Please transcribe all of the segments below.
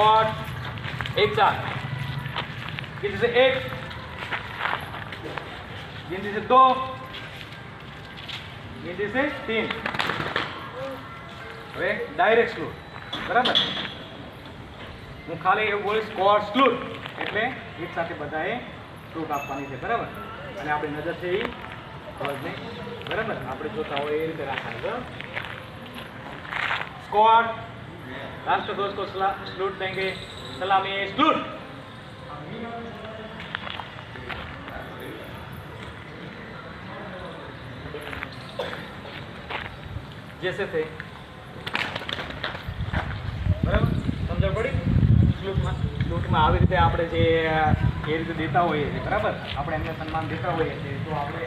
Squat एक साथ, गिनती से 1, गिनती से 2, गिनती से 3. હવે ડાયરેક્ટ સ્લુટ બરાબર. હું ખાલી એવું બોલીશ સ્ક્વોટ સ્લુટ એટલે એક સાથે બધાએ સ્લુટ આપવાની છે બરાબર. અને આપણી નજર છે એ ધ્વજને બરાબર આપણે જોતા હોય એ રીતે રાખવાની બરાબર. स्क्वाड राष्ट्रध्वज को सलूट देंगे. सलामी सलूट. जैसे थे बराबर समझ पड़ी. સ્લૂટમાં આવી રીતે આપણે જે એ રીતે દેતા હોઈએ છીએ બરાબર. આપણે એમને સન્માન દેતા હોઈએ છીએ તો આપણે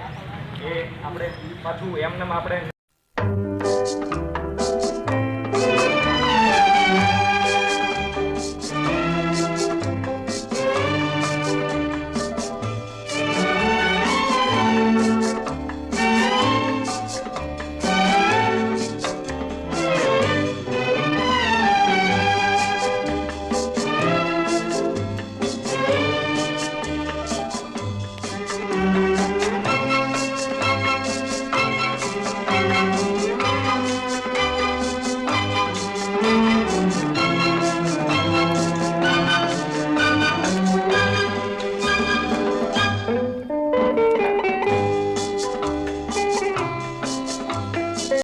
એ આપણે પાછું એમને આપણે